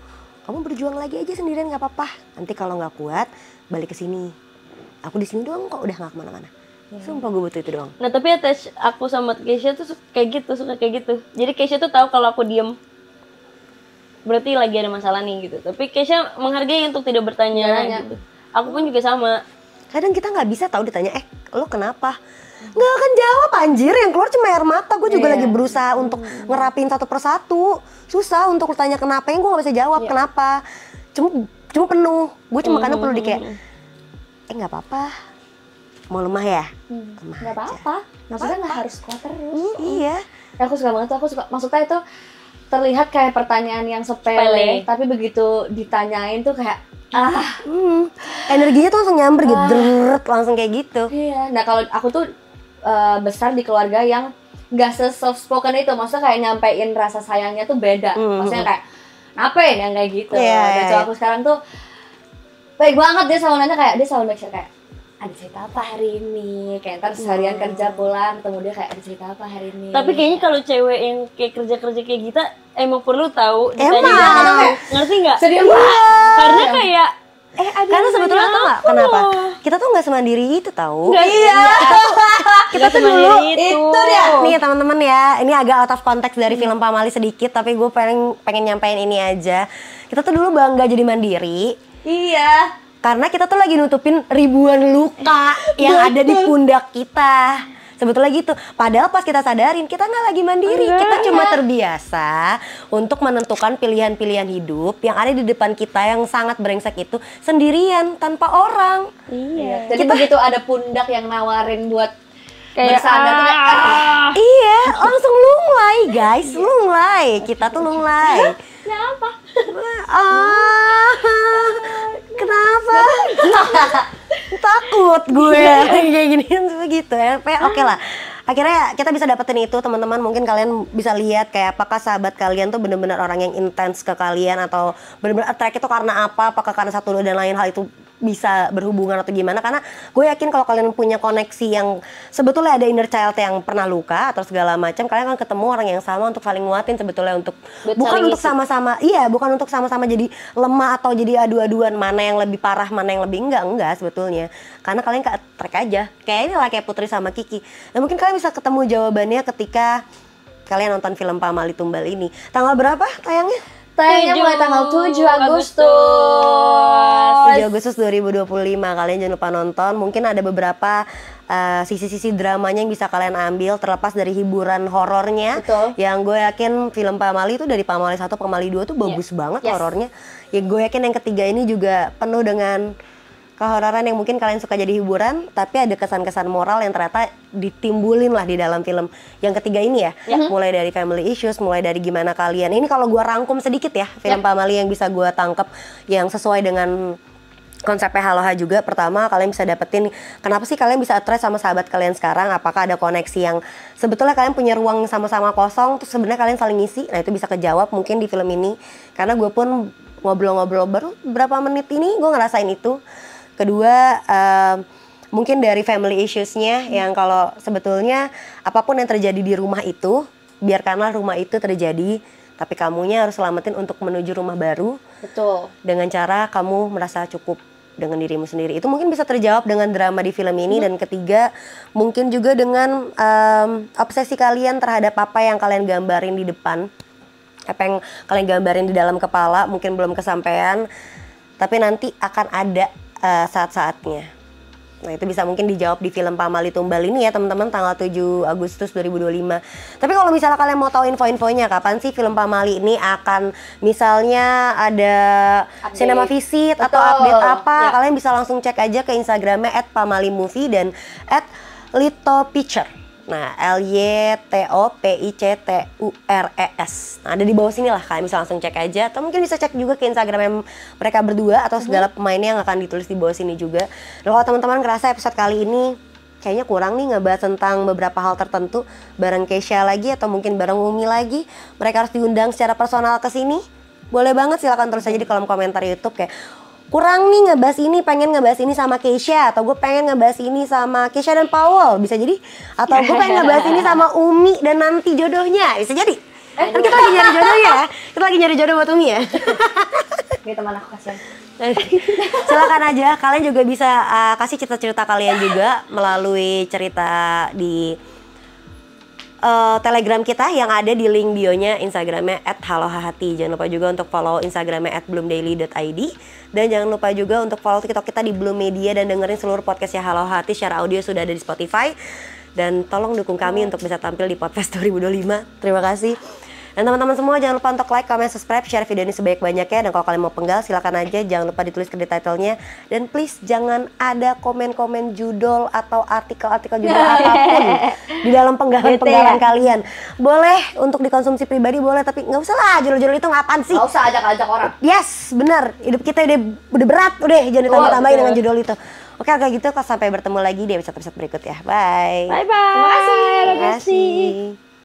Kamu berjuang lagi aja sendirian nggak apa-apa. Nanti kalau nggak kuat balik ke sini. Aku di sini doang kok, udah nggak kemana-mana. Sumpah gue butuh itu doang.
Nah tapi attach aku sama Keisha tuh suka kayak gitu. Jadi Keisha tuh tahu kalau aku diem berarti lagi ada masalah nih gitu. Tapi Keisha menghargai untuk tidak bertanya gitu. Aku pun juga sama.
Kadang kita nggak bisa tahu ditanya, lo kenapa? Nggak akan jawab anjir, yang keluar cuma air mata. Gue juga lagi berusaha untuk ngerapin satu persatu. Susah untuk tanya kenapa, yang gue nggak bisa jawab kenapa. Cuma penuh. Gue cuma kadang perlu di kayak, nggak apa-apa. Mau lemah ya? Lemah
Nggak
aja.
apa-apa. Maksudnya nggak harus kuat terus.
Iya.
Ya, aku suka banget tuh, maksudnya itu terlihat kayak pertanyaan yang sepele, tapi begitu ditanyain tuh kayak
Energinya tuh langsung nyamber gitu, deret, langsung kayak gitu.
iya. Nah kalau aku tuh besar di keluarga yang nggak se-soft spoken itu, maksudnya kayak nyampein rasa sayangnya tuh beda. Maksudnya kayak ngapain yang kayak gitu. Dan cowok aku sekarang tuh baik banget, dia selalu nanya kayak, dia selalu make sure kayak ada cerita apa hari ini, kayak ntar seharian kerja pulang ketemu dia kayak ada cerita apa hari ini.
Tapi kayaknya kalau cewek yang kayak kerja kayak kita emang perlu tahu.
Emang.
Ngerti nggak?
Sedih banget.
Karena kayak ada
Karena
yang
sebetulnya
nanya
tau gak
aku
kenapa?
loh.
Kita tuh gak semandiri itu tahu.
Iya.
Kita tuh
Nggak
dulu
semandiri
itu dia.
nih teman-teman ya, ini agak out of konteks dari film Pamali sedikit, tapi gue pengen nyampein ini aja. Kita tuh dulu bangga jadi mandiri.
Iya.
Karena kita tuh lagi nutupin ribuan luka yang ada di pundak kita. Sebetulnya gitu. Padahal pas kita sadarin kita nggak lagi mandiri. Kita cuma terbiasa untuk menentukan pilihan-pilihan hidup yang ada di depan kita yang sangat brengsek itu sendirian tanpa orang.
Iya. Jadi begitu ada pundak yang nawarin buat
Kayak
bersandar tuh kayak,
Iya, langsung lunglai guys, lunglai. Kita tuh lunglai.
kenapa?
Kenapa? Takut gue kayak gini begitu ya. Oke lah. Akhirnya kita bisa dapetin itu teman-teman. Mungkin kalian bisa lihat kayak apakah sahabat kalian tuh benar-benar orang yang intens ke kalian atau benar-benar attract itu karena apa? Apakah karena satu dan lain hal itu bisa berhubungan atau gimana? Karena gue yakin kalau kalian punya koneksi yang sebetulnya ada inner child yang pernah luka atau segala macam, kalian akan ketemu orang yang sama untuk saling nguatin sebetulnya untuk bukan untuk sama-sama, bukan untuk sama-sama jadi lemah atau jadi adu-aduan mana yang lebih parah, mana yang lebih enggak sebetulnya. Karena kalian ke-track aja. Kayak ini lah kayak Putri sama Kiki. Dan mungkin kalian bisa ketemu jawabannya ketika kalian nonton film Pamali Tumbal ini. Tanggal berapa tayangnya?
Tayangnya mulai tanggal 7 Agustus.
7 Agustus 2025. Kalian jangan lupa nonton. Mungkin ada beberapa sisi-sisi dramanya yang bisa kalian ambil terlepas dari hiburan horornya.
Betul.
Yang gue yakin film Pamali itu dari Pamali 1 Pamali 2 tuh bagus banget horornya. Ya gue yakin yang ketiga ini juga penuh dengan kehororan yang mungkin kalian suka jadi hiburan, tapi ada kesan-kesan moral yang ternyata ditimbulin lah di dalam film yang ketiga ini ya. Mulai dari family issues, mulai dari gimana kalian. Ini kalau gua rangkum sedikit ya, film Pamali yang bisa gua tangkep yang sesuai dengan konsepnya Haloha juga. Pertama, kalian bisa dapetin kenapa sih kalian bisa attract sama sahabat kalian sekarang. Apakah ada koneksi yang sebetulnya kalian punya ruang sama-sama kosong, terus sebenarnya kalian saling ngisi. Nah itu bisa kejawab mungkin di film ini. Karena gue pun ngobrol-ngobrol baru berapa menit ini gue ngerasain itu. Kedua, mungkin dari family issues-nya yang kalau sebetulnya apapun yang terjadi di rumah itu, biarkanlah rumah itu terjadi, tapi kamunya harus selamatin untuk menuju rumah baru.
Betul.
Dengan cara kamu merasa cukup dengan dirimu sendiri. Itu mungkin bisa terjawab dengan drama di film ini. Dan ketiga, mungkin juga dengan obsesi kalian terhadap apa yang kalian gambarin di depan. Apa yang kalian gambarin di dalam kepala mungkin belum kesampaian, tapi nanti akan ada saat-saatnya. Nah itu bisa mungkin dijawab di film Pamali Tumbal ini ya teman-teman, tanggal 7 Agustus 2025. Tapi kalau misalnya kalian mau tahu info-infonya kapan sih film Pamali ini akan misalnya ada cinema visit atau update apa, ya. Kalian bisa langsung cek aja ke Instagramnya @pamalimovie dan @litopicture. Nah, LYTOPICTURES. Nah, ada di bawah sini lah, kalian bisa langsung cek aja. Atau mungkin bisa cek juga ke Instagram mereka berdua atau segala pemainnya yang akan ditulis di bawah sini juga. Dan kalau teman-teman ngerasa episode kali ini kayaknya kurang nih ngebahas tentang beberapa hal tertentu bareng Keisha lagi atau mungkin bareng Umi lagi, mereka harus diundang secara personal ke sini. Boleh banget, silakan tulis aja di kolom komentar YouTube kayak kurang nih ngebahas ini, pengen ngebahas ini sama Keisha, atau gue pengen ngebahas ini sama Keisha dan Paul, bisa jadi. Atau gue pengen ngebahas ini sama Umi dan nanti jodohnya, bisa jadi. Kan kita lagi nyari jodoh ya, kita lagi nyari jodoh buat Umi ya.
Ini teman aku kasihan.
Silakan aja, kalian juga bisa kasih cerita-cerita kalian juga melalui cerita di Telegram kita yang ada di link bionya Instagramnya @halohahati. Jangan lupa juga untuk follow Instagramnya @bloomdaily.id. Dan jangan lupa juga untuk follow TikTok kita di Bloom Media dan dengerin seluruh podcastnya Halo Hati secara audio sudah ada di Spotify. Dan tolong dukung kami untuk bisa tampil di podcast 2025. Terima kasih. Dan teman-teman semua jangan lupa untuk like, comment, subscribe, share video ini sebanyak-banyaknya. Dan kalau kalian mau penggal silakan aja, jangan lupa ditulis kredit title-nya. Dan please jangan ada komen-komen judul atau artikel-artikel judul apapun di dalam penggalan-penggalan kalian. Boleh untuk dikonsumsi pribadi boleh, tapi nggak usah lah judul-judul itu ngapain sih?
Nggak usah ajak-ajak orang.
Yes, benar. Hidup kita udah berat, udah jangan ditambah-tambahin dengan judul itu. Oke, kayak gitu, sampai bertemu lagi di episode-episode berikut ya. Bye.
Bye-bye.
Terima kasih.
Terima kasih.